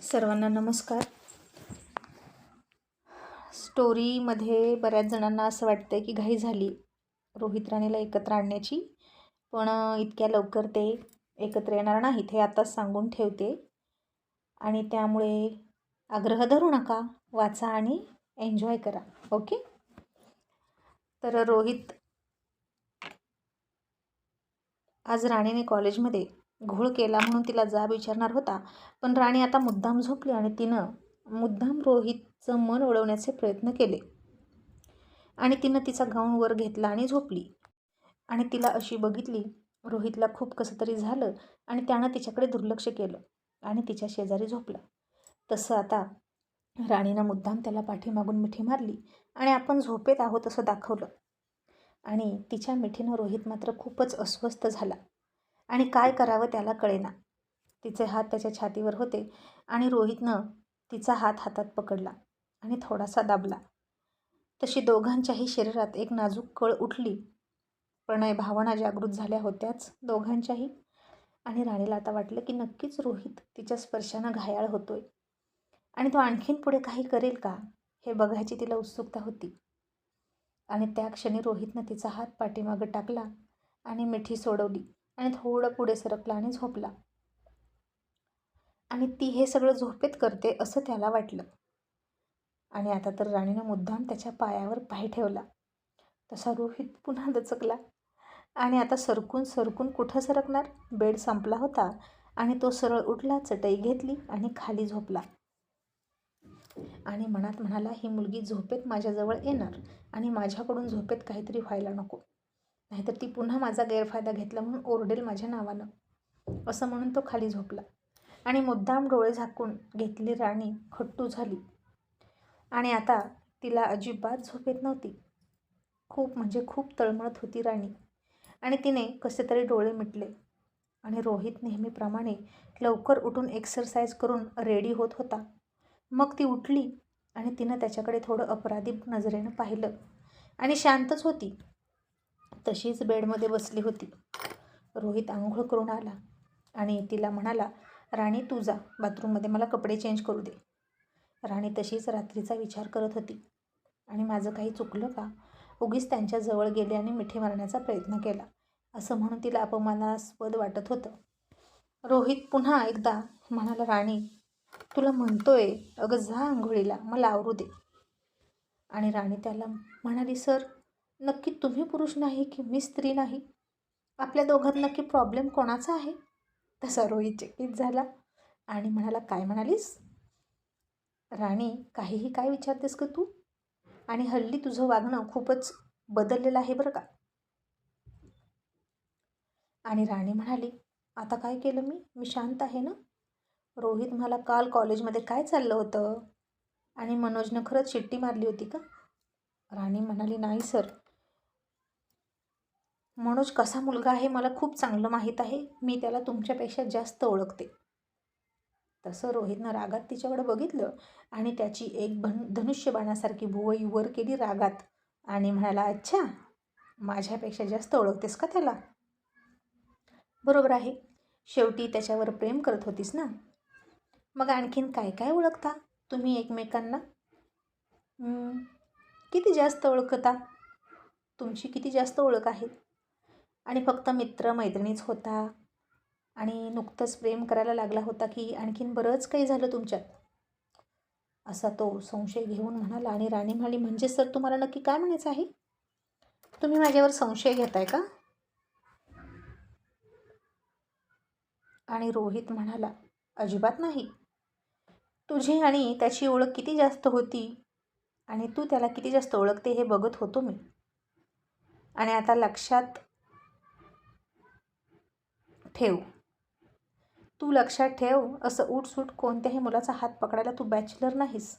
सर्वांना नमस्कार. स्टोरीमध्ये बऱ्याच जणांना असं वाटतं की घाई झाली रोहित राणीला एकत्र आणण्याची, पण इतक्या लवकर ते एकत्र येणार नाहीत हे आताच सांगून ठेवते. आणि त्यामुळे आग्रह धरू नका, वाचा आणि एन्जॉय करा. ओके. तर रोहित आज राणीने कॉलेजमध्ये घोळ केला म्हणून तिला जाब विचारणार होता, पण राणी आता मुद्दाम झोपली आणि तिनं मुद्दाम रोहितचं मन वळवण्याचे प्रयत्न केले. आणि तिनं तिचा गाऊन वर घेतला आणि झोपली. आणि तिला अशी बघितली. रोहितला खूप कसं तरी झालं आणि त्यानं तिच्याकडे दुर्लक्ष केलं आणि तिच्या शेजारी झोपला. तसं आता राणीनं मुद्दाम त्याला पाठीमागून मिठी मारली आणि आपण झोपेत आहोत असं दाखवलं. आणि तिच्या मिठीनं रोहित मात्र खूपच अस्वस्थ झाला आणि काय करावं त्याला कळेना. तिचे हात त्याच्या छातीवर होते आणि रोहितनं तिचा हात हातात पकडला आणि थोडासा दाबला. तशी दोघांच्याही शरीरात एक नाजूक कळ उठली. प्रणय भावना जागृत झाल्या होत्याच दोघांच्याही. आणि राणीला आता वाटलं की नक्कीच रोहित तिच्या स्पर्शानं घायाळ होतोय आणि तो आणखीन पुढे काही करेल का हे बघायची तिला उत्सुकता होती. आणि त्या क्षणी रोहितनं तिचा हात पाठीमागं टाकला आणि मिठी सोडवली आणि थोडं पुढे सरकला आणि झोपला. आणि ती हे सगळं झोपेत करते असं त्याला वाटलं. आणि आता तर राणीनं मुद्दाम त्याच्या पायावर पाय ठेवला. तसा रोहित पुन्हा दचकला आणि आता सरकून सरकून कुठं सरकणार. बेड संपला होता आणि तो सरळ उठला, चटई घेतली आणि खाली झोपला. आणि मनात म्हणाला, ही मुलगी झोपेत माझ्याजवळ येणार आणि माझ्याकडून झोपेत काहीतरी व्हायला नको, नाहीतर ती पुन्हा माझा गैरफायदा घेतला म्हणून ओरडेल माझ्या नावानं. असं म्हणून तो खाली झोपला. आणि मुद्दाम डोळे झाकून घेतली राणी खट्टू झाली. आणि आता तिला अजिबात झोप येत नव्हती. खूप म्हणजे खूप तळमळत होती राणी. आणि तिने कसे तरी डोळे मिटले. आणि रोहित नेहमीप्रमाणे लवकर उठून एक्सरसाइज करून रेडी होत होता. मग ती उठली आणि तिनं त्याच्याकडे थोडं अपराधी नजरेनं पाहिलं आणि शांतच होती. तशीच बेडमध्ये बसली होती. रोहित आंघोळ करून आला आणि तिला म्हणाला, राणी तू जा बाथरूममध्ये, मला कपडे चेंज करू दे. राणी तशीच रात्रीचा विचार करत होती. आणि माझं काही चुकलं का, उगीच त्यांच्या जवळ गेले आणि मिठी मारण्याचा प्रयत्न केला असं म्हणून तिला अपमानास्पद वाटत होतं. रोहित पुन्हा एकदा म्हणाला, राणी तुला म्हणतोय, अगं जा आंघोळीला, मला आवरू दे. आणि राणी त्याला म्हणाली, सर नक्की तुम्ही पुरुष नाही की मी स्त्री नाही, आपल्या दोघांत नक्की प्रॉब्लेम कोणाचा आहे. तसा रोहित चकित झाला आणि म्हणाला, काय म्हणालीस राणी, काहीही काय विचारतेस का तू, आणि हल्ली तुझं वागणं खूपच बदललेलं आहे बरं का. आणि राणी म्हणाली, आता काय केलं मी शांत आहे ना. रोहित म्हणाला, काल कॉलेजमध्ये काय चाललं होतं आणि मनोजनं खरंच शिट्टी मारली होती का. राणी म्हणाली, नाही सर, मनोज कसा मुलगा आहे मला खूप चांगलं माहीत आहे, मी त्याला तुमच्यापेक्षा जास्त ओळखते. तसं रोहितनं रागात तिच्याकडे बघितलं आणि त्याची एक धनुष्यबाणासारखी भुवई वर केली रागात आणि म्हणाला, अच्छा माझ्यापेक्षा जास्त ओळखतेस का त्याला. बरोबर आहे, शेवटी त्याच्यावर प्रेम करत होतीस ना, मग आणखीन काय काय ओळखता तुम्ही एकमेकांना. किती जास्त ओळखता, तुमची किती जास्त ओळख आहे. आणि फक्त मित्र मैत्रिणीच होता आणि नुकतंच प्रेम करायला लागला होता की आणखीन बरंच काही झालं तुमच्यात, असा तो संशय घेऊन म्हणाला. आणि राणी म्हणाली, म्हणजे सर तुम्हाला नक्की काय म्हणायचं आहे, तुम्ही माझ्यावर संशय घेताय का. आणि रोहित म्हणाला, अजिबात नाही, तुझी आणि त्याची ओळख किती जास्त होती आणि तू त्याला किती जास्त ओळखते हे बघत होतो मी. आणि आता लक्षात ठेव, तू लक्षात ठेव, असं उठसूट कोणत्याही मुलाचा हात पकडायला तू बॅचलर नाहीस.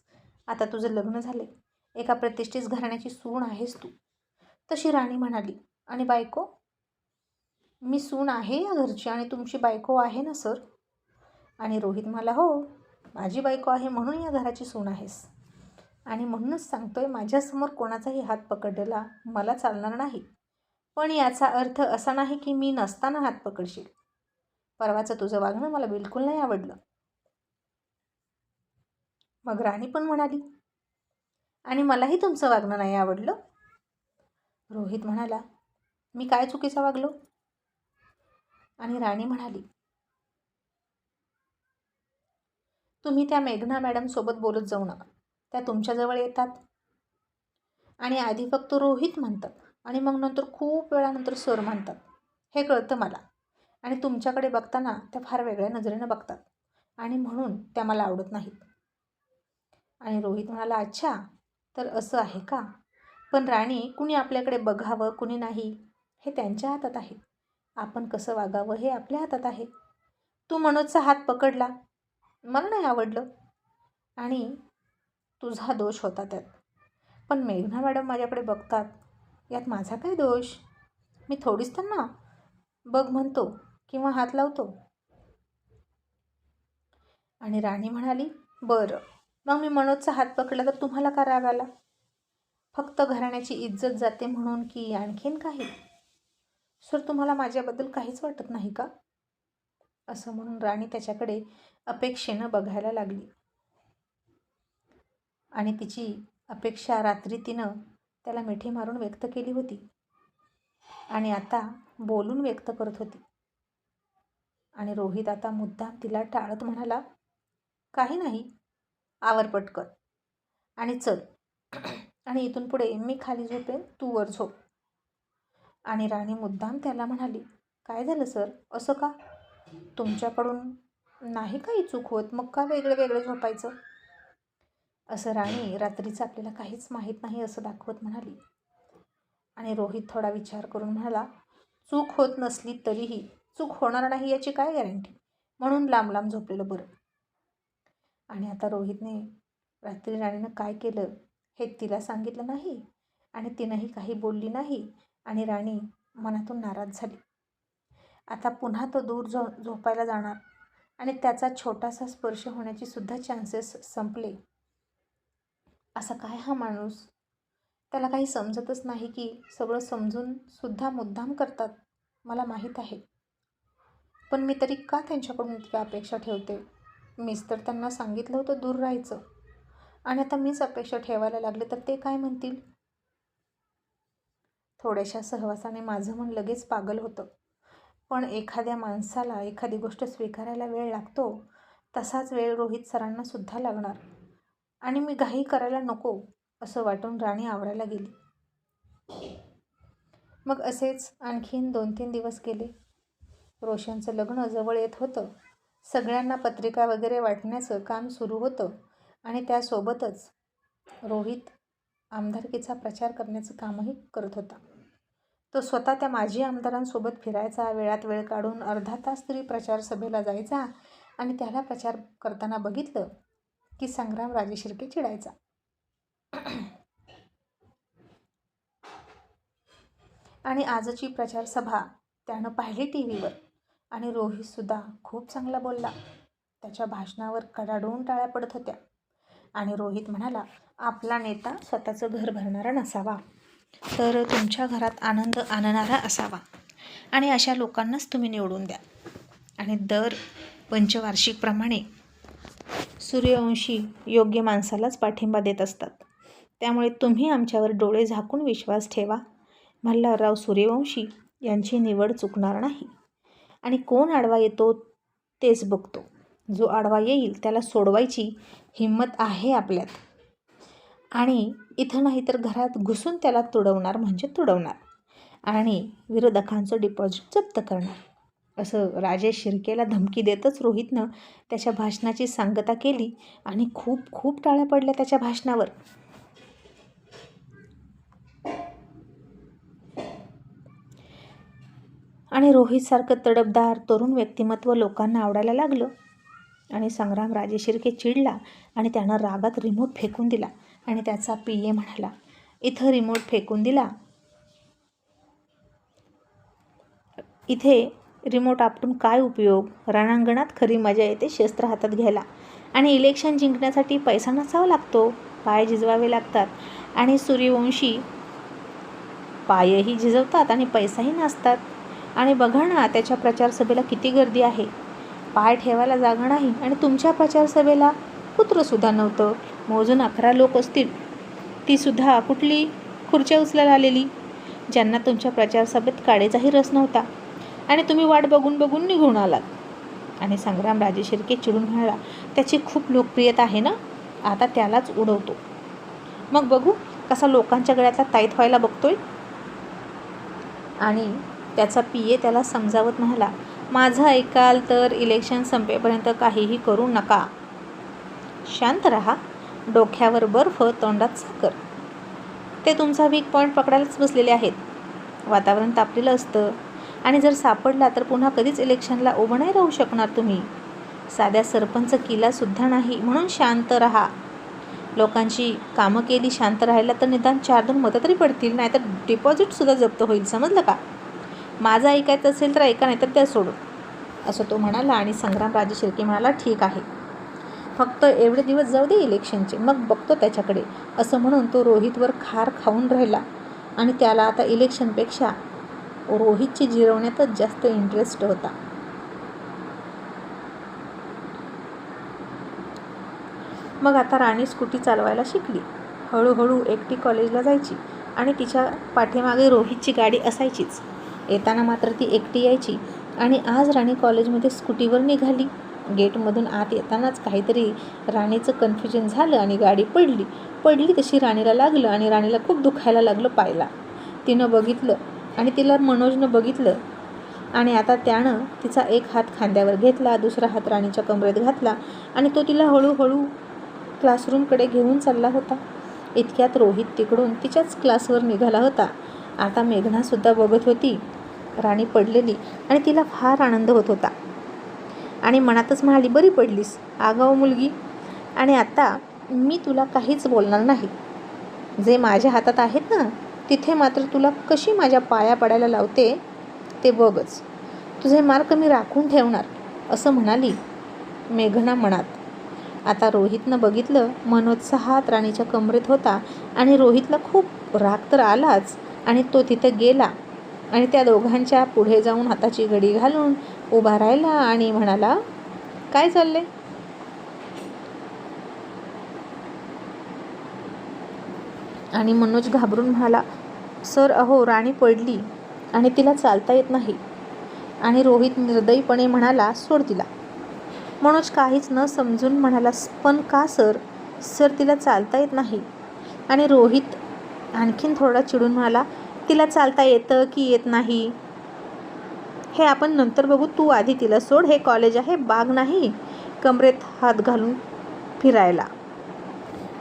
आता तुझं लग्न झाले, एका प्रतिष्ठित घराण्याची सून आहेस तू. तशी राणी म्हणाली, आणि बायको, मी सून आहे या घरची आणि तुमची बायको आहे ना सर. आणि रोहित म्हणाला, हो माझी बायको आहे म्हणून या घराची सून आहेस. आणि म्हणूनच सांगतोय, माझ्यासमोर कोणाचाही हात पकडलेला मला चालणार नाही, पण याचा अर्थ असा नाही की मी नसताना हात पकडशील. परवाचं तुझं वागणं मला बिलकुल नाही आवडलं. मग राणी पण म्हणाली, आणि मलाही तुमचं वागणं नाही आवडलं. रोहित म्हणाला, मी काय चुकीचं वागलो? आणि राणी म्हणाली, तुम्ही त्या मेघना मॅडम सोबत बोलत जाऊ नका. त्या तुमच्याजवळ येतात आणि आधी फक्त रोहित म्हणतात आणि मग नंतर खूप वेळानंतर सर म्हणतात. हे कळतं मला. आणि तुमच्याकडे बघताना त्या फार वेगळ्या नजरेनं बघतात आणि म्हणून त्या मला आवडत नाहीत. आणि रोहित म्हणाला, अच्छा, तर असं आहे का? पण राणी, कुणी आपल्याकडे बघावं कुणी नाही हे त्यांच्या हातात आहे. आपण कसं वागावं हे आपल्या हातात आहे. तू मनोजचा हात पकडला, मला नाही आवडलं आणि तुझा दोष होता त्यात. पण मेघना मॅडम माझ्याकडे बघतात, यात माझा काय दोष? मी थोडीच त्यांना बघ म्हणतो किंवा हात लावतो. आणि राणी म्हणाली, बरं, मग मी मनोजचा हात पकडला तर तुम्हाला का राग आला? फक्त घराण्याची इज्जत जाते म्हणून की आणखीन काही? सर, तुम्हाला माझ्याबद्दल काहीच वाटत नाही का? असं म्हणून राणी त्याच्याकडे अपेक्षेनं बघायला लागली. आणि तिची अपेक्षा रात्री तिनं त्याला मिठी मारून व्यक्त केली होती आणि आता बोलून व्यक्त करत होती. आणि रोहित आता मुद्दाम तिला टाळत म्हणाला, काही नाही, आवर पटकन आणि चल, आणि इथून पुढे मी खाली झोपेन, तू वर झोप. आणि राणी मुद्दाम त्याला म्हणाली, काय झालं सर, असं का? तुमच्याकडून नाही काही चूक होत, मग का वेगळं वेगळं झोपायचं? असं राणी रात्रीचं आपल्याला काहीच माहीत नाही असं दाखवत म्हणाली. आणि रोहित थोडा विचार करून म्हणाला, चूक होत नसली तरीही चूक होणार नाही याची काय गॅरंटी? म्हणून लांब लांब झोपलेलं बरं. आणि आता रोहितने रात्री राणीनं काय केलं हे तिला सांगितलं नाही आणि तिनंही काही बोलली नाही. आणि राणी मनातून नाराज झाली. आता पुन्हा तो दूर झोपायला जाणार आणि त्याचा छोटासा स्पर्श होण्याची सुद्धा चान्सेस संपले. असा काय हा माणूस? त्याला काही समजतच नाही की सगळं समजून सुद्धा मुद्दाम करतात, मला माहीत आहे. पण मी तरी का त्यांच्याकडून इतक्या अपेक्षा ठेवते? मीच तर त्यांना सांगितलं होतं दूर राहायचं, आणि आता मीच अपेक्षा ठेवायला लागले तर ते काय म्हणतील? थोड्याशा सहवासाने माझं मन लगेच पागल होतं. पण एखाद्या माणसाला एखादी गोष्ट स्वीकारायला वेळ लागतो, तसाच वेळ रोहित सरांना सुद्धा लागणार. आणि मी घाई करायला नको असं वाटून राणी आवरायला गेली. मग असेच आणखीन 2-3 दिवस गेले. रोशनचं लग्न जवळ येत होतं. सगळ्यांना पत्रिका वगैरे वाटण्याचं काम सुरू होतं आणि त्यासोबतच रोहित आमदारकीचा प्रचार करण्याचं कामही करत होता. तो स्वतः त्या माजी आमदारांसोबत फिरायचा, वेळात वेळ काढून अर्धा तास तरी प्रचार सभेला जायचा आणि त्याला प्रचार करताना बघितलं की संग्राम राजेशिर्के चिडायचा. आणि आजची प्रचारसभा त्यानं पाहिली टीव्हीवर आणि रोहितसुद्धा खूप चांगला बोलला. त्याच्या भाषणावर कडाडून टाळ्या पडत होत्या. आणि रोहित म्हणाला, आपला नेता स्वतःचं घर भरणारा नसावा, तर तुमच्या घरात आनंद आणणारा असावा आणि अशा लोकांनाच तुम्ही निवडून द्या. आणि दर पंचवार्षिकप्रमाणे सूर्यवंशी योग्य माणसालाच पाठिंबा देत असतात. त्यामुळे तुम्ही आमच्यावर डोळे झाकून विश्वास ठेवा. मल्हारराव सूर्यवंशी यांची निवड चुकणार नाही. आणि कोण आडवा येतो तेच बघतो. जो आडवा येईल त्याला सोडवायची हिंमत आहे आपल्यात. आणि इथं नाही तर घरात घुसून त्याला तुडवणार म्हणजे तुडवणार आणि विरोधकांचं डिपॉझिट जप्त करणार. असं राजेश शिर्केला धमकी देतच रोहितनं त्याच्या भाषणाची सांगता केली आणि खूप खूप टाळ्या पडल्या त्याच्या भाषणावर. आणि रोहितसारखं तडफदार तरुण व्यक्तिमत्व लोकांना आवडायला लागलं. आणि संग्राम राजेशिर्के चिडला आणि त्यानं रागात रिमोट फेकून दिला. आणि त्याचा PA म्हणाला, इथं रिमोट फेकून दिला, इथे रिमोट आपटून काय उपयोग? रणांगणात खरी मजा येते शस्त्र हातात घ्यायला. आणि इलेक्शन जिंकण्यासाठी पैसा नसावा लागतो, पाय झिजवावे लागतात. आणि सूर्यवंशी पायही झिजवतात आणि पैसाही नाचतात. आणि बघा ना, त्याच्या प्रचारसभेला किती गर्दी आहे, पाय ठेवायला जागा नाही. आणि तुमच्या प्रचारसभेला कुत्रंसुद्धा नव्हतं. मोजून 11 लोक असतील. तीसुद्धा कुठली खुर्च्या उचलायला आलेली, ज्यांना तुमच्या प्रचारसभेत काळीचाही रस नव्हता. आणि तुम्ही वाट बघून बघून निघून आलात. आणि संग्रामराजे शिर्के चिडून म्हणाला, त्याची खूप लोकप्रियता आहे ना, आता त्यालाच उडवतो. मग बघू कसा लोकांच्या गळ्यातला ताईत व्हायला बघतोय. आणि त्याचा PA त्याला समजावत म्हणाला, माझं ऐकाल तर इलेक्शन संपेपर्यंत काहीही करू नका. शांत राहा. डोक्यावर बर्फ, तोंडात साखर. ते तुमचा वीक पॉईंट पकडायलाच बसलेले आहेत. वातावरण तापलेलं असतं आणि जर सापडला तर पुन्हा कधीच इलेक्शनला उभं नाही राहू शकणार तुम्ही. साध्या सरपंच किल्लासुद्धा नाही. म्हणून शांत राहा. लोकांची कामं केली शांत राहिला तर निदान 4-2 मतं तरी पडतील, नाहीतर डिपॉझिटसुद्धा जप्त होईल. समजलं का? माझं ऐकायचं असेल तर ऐका, नाहीतर त्या सोडून, असं तो म्हणाला. आणि संग्रामराजे शिर्के म्हणाला, ठीक आहे, फक्त एवढे दिवस जाऊ दे इलेक्शनचे, मग बघतो त्याच्याकडे. असं म्हणून तो रोहितवर खार खाऊन राहिला. आणि त्याला आता इलेक्शनपेक्षा रोहितची जिरवण्यातच जास्त इंटरेस्ट होता. मग आता राणी स्कूटी चालवायला शिकली. हळूहळू एकटी कॉलेजला जायची आणि तिच्या पाठीमागे रोहितची गाडी असायचीच. येताना मात्र ती एकटी यायची. आणि आज राणी कॉलेजमध्ये स्कूटीवर निघाली. गेटमधून आत येतानाच काहीतरी राणीचं कन्फ्युजन झालं आणि गाडी पडली तशी राणीला लागलं आणि राणीला खूप दुखायला लागलं पायला. तिनं बघितलं आणि तिला मनोजनं बघितलं. आणि आता त्यानं तिचा एक हात खांद्यावर घेतला, दुसरा हात राणीच्या कमरेत घातला आणि तो तिला हळूहळू क्लासरूमकडे घेऊन चालला होता. इतक्यात रोहित तिकडून तिच्याच क्लासवर निघाला होता. आता मेघनासुद्धा बघत होती राणी पडलेली आणि तिला फार आनंद होत होता. आणि मनातच म्हणाली, बरी पडलीस आगाऊ मुलगी. आणि आता मी तुला काहीच बोलणार नाही. जे माझ्या हातात आहेत ना, तिथे मात्र तुला कशी माझ्या पाया पडायला लावते ते बघच. तुझे मार्क मी राखून ठेवणार, असं म्हणाली मेघना मनात. आता रोहितनं बघितलं, मनोजचा हात राणीच्या कमरेत होता आणि रोहितला खूप राग तर आलाच. आणि तो तिथं गेला आणि त्या दोघांच्या पुढे जाऊन हाताची घडी घालून उभा राहिला आणि म्हणाला, काय चाललंय? आणि मनोज घाबरून म्हणाला, सर अहो राणी पडली आणि तिला चालता येत नाही. आणि रोहित निर्दयीपणे म्हणाला, सोड तिला. मनोज काहीच न समजून म्हणाला, पण का सर? सर तिला चालता येत नाही. आणि रोहित आणखीन थोडा चिडून म्हणाला, तिला चालता येतं की येत नाही हे आपण नंतर बघू. तू आधी तिला सोड. हे कॉलेज आहे, बाग नाही कमरेत हात घालून फिरायला.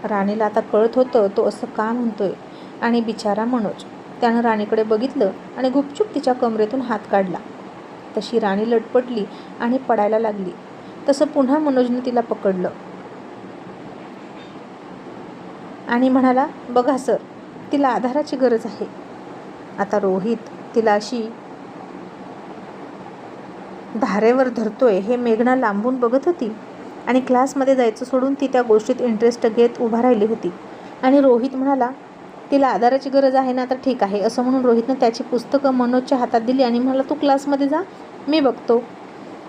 राणीला आता कळत होतं तो असं का म्हणतोय. आणि बिचारा मनोज, त्यानं राणीकडे बघितलं आणि गुपचूप तिच्या कमरेतून हात काढला. तशी राणी लटपटली आणि पडायला लागली. तसं पुन्हा मनोजनं तिला पकडलं आणि म्हणाला, बघा सर, तिला आधाराची गरज आहे. आता रोहित तिला अशी धारेवर धरतोय हे मेघना लांबून बघत होती. आणि क्लासमध्ये जायचं सोडून ती त्या गोष्टीत इंटरेस्ट घेत उभा राहिली होती. आणि रोहित म्हणाला, तिला आधाराची गरज आहे ना, तर ठीक आहे. असं म्हणून रोहितनं त्याची पुस्तकं मनोजच्या हातात दिली आणि म्हणाला, तू क्लासमध्ये जा, मी बघतो.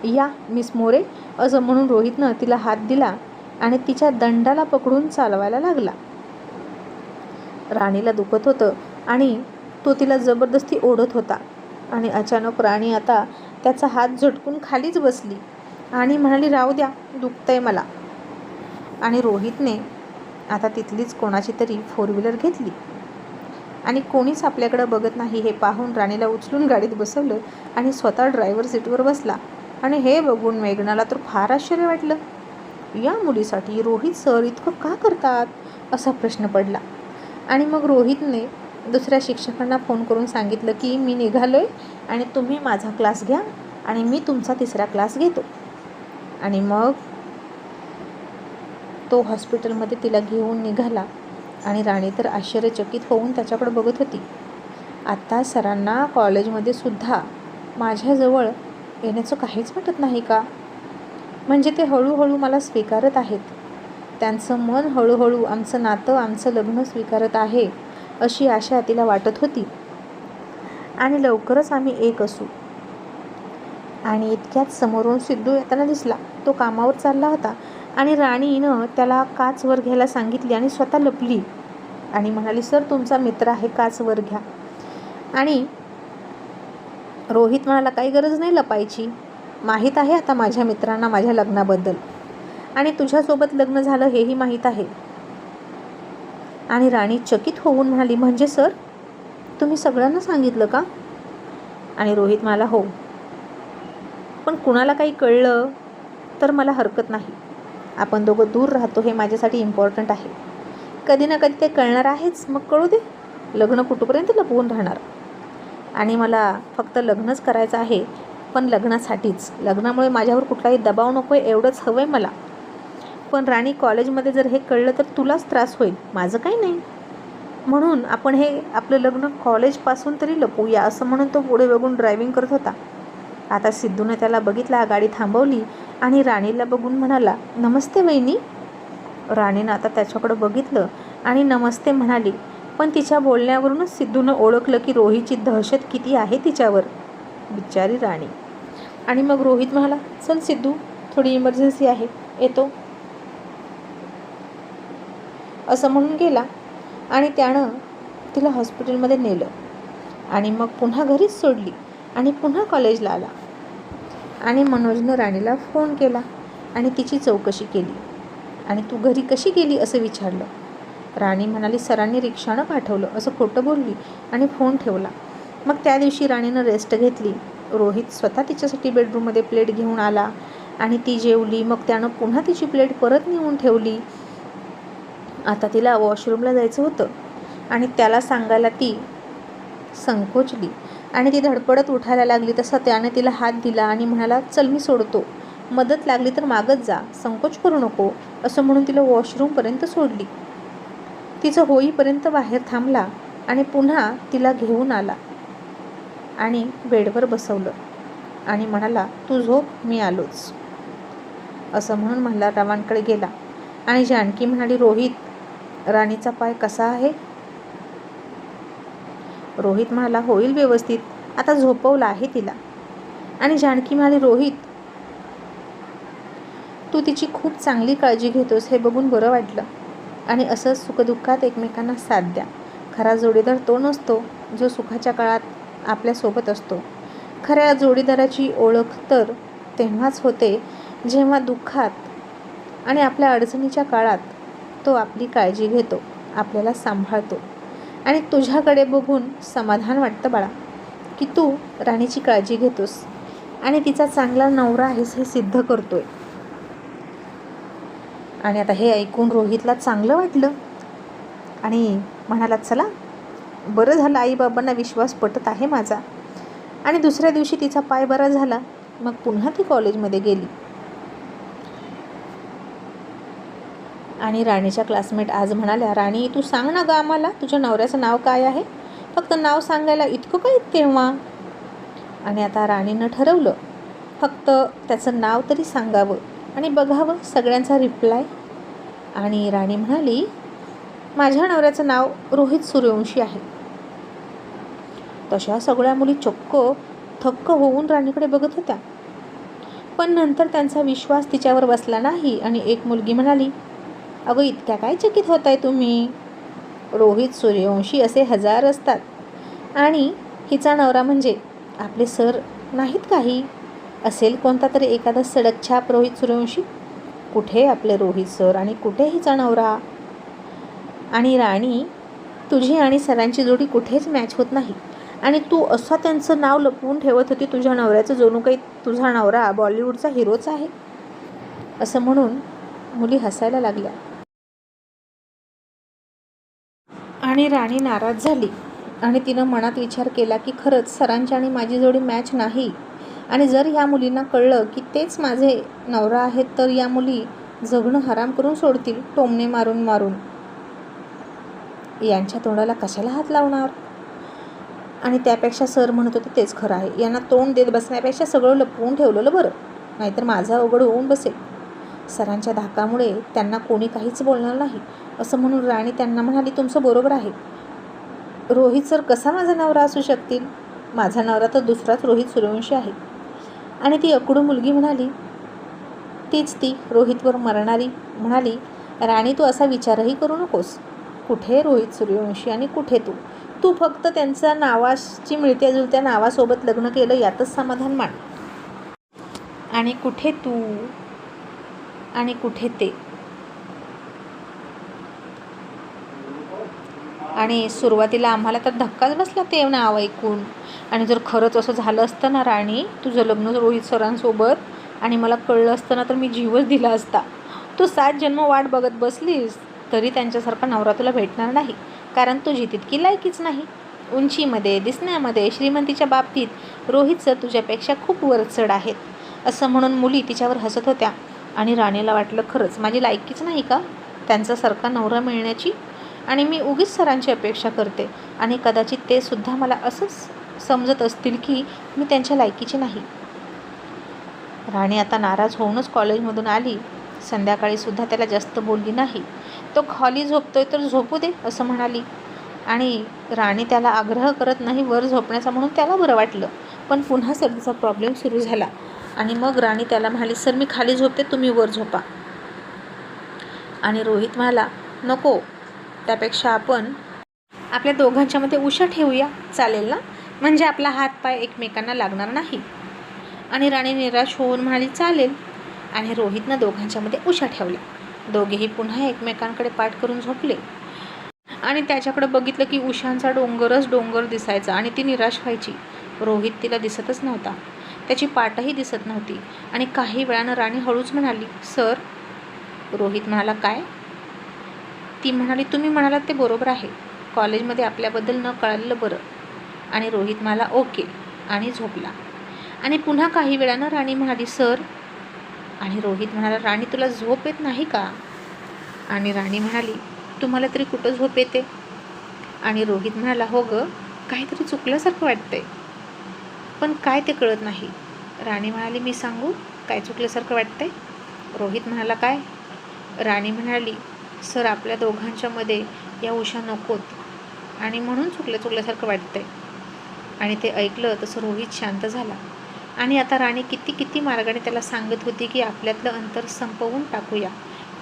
या मिस मोरे. असं म्हणून रोहितनं तिला हात दिला आणि तिच्या दंडाला पकडून चालवायला लागला. राणीला दुखत होतं आणि तो तिला जबरदस्ती ओढत होता. आणि अचानक राणी आता त्याचा हात झटकून खालीच बसली आणि म्हणाली, राहू द्या, दुखतंय मला. आणि रोहितने आता तिथलीच कोणाची तरी 4 व्हीलर घेतली आणि कोणीच आपल्याकडं बघत नाही हे पाहून राणीला उचलून गाडीत बसवलं आणि स्वतः ड्रायव्हर सीटवर बसला. आणि हे बघून मेघनाला तर फार आश्चर्य वाटलं. या मुलीसाठी रोहित सर इतकं का करतात, असा प्रश्न पडला. आणि मग रोहितने दुसऱ्या शिक्षकांना फोन करून सांगितलं की मी निघालोय आणि तुम्ही माझा क्लास घ्या आणि मी तुमचा 3रा क्लास घेतो. आणि मग तो हॉस्पिटलमध्ये तिला घेऊन निघाला. आणि राणी तर आश्चर्यचकित होऊन त्याच्याकडे बघत होती. आता सरांना कॉलेजमध्ये सुद्धा माझ्याजवळ येण्याचं काहीच वाटत नाही का? म्हणजे ते हळूहळू मला स्वीकारत आहेत. त्यांचं मन हळूहळू आमचं नातं, आमचं लग्न स्वीकारत आहे, अशी आशा तिला वाटत होती. आणि लवकरच आम्ही एक असू. आणि इतक्यात समोरून सिद्धू येताना दिसला. तो कामावर चालला होता आणि राणीनं त्याला काच वर घ्यायला सांगितली आणि स्वतः लपली आणि म्हणाली, सर तुमचा मित्र आहे, काच वर घ्या. आणि रोहित म्हणाला, काही गरज नाही लपायची, माहीत आहे आता माझ्या मित्रांना माझ्या लग्नाबद्दल आणि तुझ्यासोबत लग्न झालं हेही माहीत आहे. आणि राणी चकित होऊन म्हणाली, म्हणजे सर तुम्ही सगळ्यांना सांगितलं का? आणि रोहित म्हणाला, हो, पण कुणाला काही कळलं तर मला हरकत नाही. आपण दोघं दूर राहतो हे माझ्यासाठी इम्पॉर्टंट आहे. कधी ना कधी ते कळणार आहेच, मग कळू दे. लग्न कुठपर्यंत लपवून राहणार. आणि मला फक्त लग्नच करायचं आहे, पण लग्नासाठीच. लग्नामुळे माझ्यावर कुठलाही दबाव नको आहे एवढंच हवं आहे मला. पण राणी, कॉलेजमध्ये जर हे कळलं तर तुलाच त्रास होईल, माझं काही नाही. म्हणून आपण हे आपलं लग्न कॉलेजपासून तरी लपवूया, असं म्हणून तो पुढे बघून ड्रायव्हिंग करत होता. आता सिद्धूने त्याला बघितला, गाडी थांबवली आणि राणीला बघून म्हणाला, नमस्ते वहिनी. राणीनं आता त्याच्याकडं बघितलं आणि नमस्ते म्हणाली. पण तिच्या बोलण्यावरूनच सिद्धूनं ओळखलं की रोहितची दहशत किती आहे तिच्यावर. बिचारी राणी. आणि मग रोहित म्हणाला, चल सिद्धू, थोडी इमर्जन्सी आहे, येतो, असं म्हणून गेला. आणि त्यानं तिला हॉस्पिटलमध्ये नेलं आणि मग पुन्हा घरीच सोडली आणि पुन्हा कॉलेजला आला. आणि मनोजनं राणीला फोन केला आणि तिची चौकशी केली. आणि तू घरी कशी गेली असं विचारलं. राणी म्हणाली, सरांनी रिक्षानं पाठवलं, असं खोटं बोलली आणि फोन ठेवला. मग त्या दिवशी राणीनं रेस्ट घेतली. रोहित स्वतः तिच्यासाठी बेडरूममध्ये प्लेट घेऊन आला आणि ती जेवली. मग त्यानं पुन्हा तिची प्लेट परत नेऊन ठेवली. आता तिला वॉशरूमला जायचं होतं आणि त्याला सांगायला ती संकोचली आणि ती धडपडत उठायला लागली. तसा त्याने तिला हात दिला आणि म्हणाला, चल मी सोडतो, मदत लागली तर मागत जा, संकोच करू नको, असं म्हणून तिला वॉशरूमपर्यंत सोडली. तिचं होईपर्यंत बाहेर थांबला आणि पुन्हा तिला घेऊन आला आणि बेडवर बसवलं आणि म्हणाला, तू झोप, मी आलोच, असं म्हणून मल्हाररावांकडे गेला. आणि जानकी म्हणाली, रोहित, राणीचा पाय कसा आहे? रोहित म्हणाला, होईल व्यवस्थित, आता झोपवलं आहे तिला. आणि जानकी म्हणाली, रोहित, तू तिची खूप चांगली काळजी घेतोस हे बघून बरं वाटलं. आणि असंच सुखदुःखात एकमेकांना साथ द्या. खरा जोडीदार तो नसतो जो सुखाच्या काळात आपल्यासोबत असतो. खऱ्या जोडीदाराची ओळख तर तेव्हाच होते जेव्हा दुःखात आणि आपल्या अडचणीच्या काळात तो आपली काळजी घेतो, आपल्याला सांभाळतो. आणि तुझ्याकडे बघून समाधान वाटतं बाळा, की तू राणीची काळजी घेतोस आणि तिचा चांगला नवरा आहेस हे सिद्ध करतोय. आणि आता हे ऐकून रोहितला चांगलं वाटलं आणि म्हणाला, चला बरं झालं, आईबाबांना विश्वास पटत आहे माझा. आणि दुसऱ्या दिवशी तिचा पाय बरा झाला. मग पुन्हा ती कॉलेजमध्ये गेली. आणि राणीच्या क्लासमेट आज म्हणाल्या, राणी तू सांग ना गं आम्हाला, तुझ्या नवऱ्याचं नाव काय आहे? फक्त नाव सांगायला इतकं काय तेव्हा? आणि आता राणीनं ठरवलं, फक्त त्याचं नाव तरी सांगावं आणि बघावं सगळ्यांचा रिप्लाय. आणि राणी म्हणाली, माझ्या नवऱ्याचं नाव रोहित सूर्यवंशी आहे. तशा सगळ्या मुली थक्क होऊन राणीकडे बघत होत्या. पण नंतर त्यांचा विश्वास तिच्यावर बसला नाही आणि एक मुलगी म्हणाली, अगं इतक्या काय चकित होताय तुम्ही? रोहित सूर्यवंशी असे हजार असतात आणि हिचा नवरा म्हणजे आपले सर नाहीत काही? असेल कोणता तरी एखादा सडकछाप रोहित सूर्यवंशी. कुठे आपले रोहित सर आणि कुठे हिचा नवरा? आणि राणी, तुझी आणि सरांची जोडी कुठेच मॅच होत नाही आणि तू असं त्यांचं नाव लपवून ठेवत होती तुझ्या नवऱ्याचं, जणू काही तुझा नवरा बॉलिवूडचा हिरोच आहे, असं म्हणून मुली हसायला लागल्या. आणि राणी नाराज झाली आणि तिनं मनात विचार केला की खरंच सरांची आणि माझी जोडी मॅच नाही. आणि जर या मुलींना कळलं की तेच माझे नवरा आहेत तर या मुली जगणं हराम करून सोडतील, टोमणे मारून मारून. यांच्या तोंडाला कशाला हात लावणार? आणि त्यापेक्षा सर म्हणत होते तेच खरं आहे, यांना तोंड देत बसण्यापेक्षा सगळं लपवून ठेवलेलं बरं, नाहीतर माझा अवघड होऊन बसेल. सरांच्या धाकामुळे त्यांना कोणी काहीच बोलणार नाही, असं म्हणून राणी त्यांना म्हणाली, तुमचं बरोबर आहे. रोहित सर कसा माझा नवरा असू शकतील? माझा नवरा तर दुसराच रोहित सूर्यवंशी आहे. आणि ती अकडू मुलगी म्हणाली, तीच ती रोहितवर मरणारी म्हणाली, राणी तू असा विचारही करू नकोस. कुठे रोहित सूर्यवंशी आणि कुठे तू? तू फक्त त्यांच्या नावाची मिळत्या जुळत्या नावासोबत लग्न केलं यातच समाधान मान. आणि कुठे तू आणि कुठे ते? आणि सुरुवातीला आम्हाला तर धक्काच बसला ते नाव ऐकून. आणि जर खरंच असं झालं असतं ना राणी, तुझं लग्न रोहित सरांसोबत आणि मला कळलं असतं ना, तर मी जीवच दिला असता. तू 7 जन्म वाट बघत बसलीस तरी त्यांच्यासारखा नवरा तुला भेटणार नाही, कारण तुझी तितकी लायकीच नाही. उंचीमध्ये, दिसण्यामध्ये, श्रीमंतीच्या बाबतीत रोहित सर तुझ्यापेक्षा खूप वरचढ आहेत. असं म्हणून मुली तिच्यावर हसत होत्या. आणि राणीला वाटलं, खरंच माझी लायकीच नाही का त्यांच्यासारखा नवरा मिळण्याची? आणि मी उगीच सरांची अपेक्षा करते. आणि कदाचित ते सुद्धा मला असंच समजत असतील की मी त्यांच्या लायकीची नाही. राणी आता नाराज होऊनच कॉलेजमधून आली. संध्याकाळीसुद्धा त्याला जास्त बोलली नाही. तो खाली झोपतोय तर झोपू दे असं म्हणाली. आणि राणी त्याला आग्रह करत नाही वर झोपण्याचा, म्हणून त्याला बरं वाटलं. पण पुन्हा सर्दीचा प्रॉब्लेम सुरू झाला. आणि मग राणी त्याला म्हणाली, सर मी खाली झोपते, तुम्ही वर झोपा. आणि रोहित म्हणाला, नको, त्यापेक्षा आपण आपल्या दोघांच्यामध्ये उशा ठेवूया, चालेल ना? म्हणजे आपला हात पाय एकमेकांना लागणार नाही. आणि राणी निराश होऊन म्हणाली, चालेल. आणि रोहितनं दोघांच्यामध्ये उशा ठेवल्या. दोघेही पुन्हा एकमेकांकडे पाठ करून झोपले. आणि त्याच्याकडे बघितलं की उशांचा डोंगरच डोंगर दिसायचा आणि ती निराश व्हायची. रोहित तिला दिसतच नव्हता, त्याची पाठही दिसत नव्हती. आणि काही वेळानं राणी हळूच म्हणाली, सर. रोहित म्हणाला, काय? ती म्हणाली, तुम्ही म्हणालात ते बरोबर आहे, कॉलेजमध्ये आपल्याबद्दल न कळालेलं बरं. आणि रोहित म्हणाला, ओके, आणि झोपला. आणि पुन्हा काही वेळानं राणी म्हणाली, सर. आणि रोहित म्हणाला, राणी तुला झोप येत नाही का? आणि राणी म्हणाली, तुम्हाला तरी कुठं झोप येते? आणि रोहित म्हणाला, हो गं, काहीतरी चुकल्यासारखं वाटतंय, पण काय ते कळत नाही. राणी म्हणाली, मी सांगू काय चुकल्यासारखं वाटतंय? रोहित म्हणाला, काय? राणी म्हणाली, सर आपल्या दोघांच्यामध्ये या उशा नकोत आणि म्हणून चुकल्यासारखं वाटतंय. आणि ते ऐकलं तसं रोहित शांत झाला. आणि आता राणी किती मार्गाने त्याला सांगत होती की आपल्यातलं अंतर संपवून टाकूया,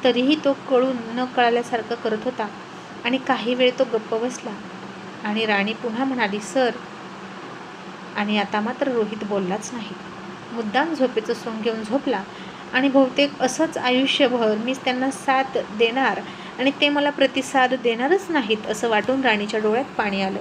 तरीही तो कळून न कळाल्यासारखं करत होता. आणि काही वेळ तो गप्प बसला. आणि राणी पुन्हा म्हणाली, सर. आणि आता मात्र रोहित बोललाच नाही. मुद्दाम झोपेचं सोंग घेऊन झोपला. आणि बहुतेक असंच आयुष्यभर मीच त्यांना साथ देणार आणि ते मला प्रतिसाद देणारच नाहीत असं वाटून राणीच्या डोळ्यात पाणी आलं.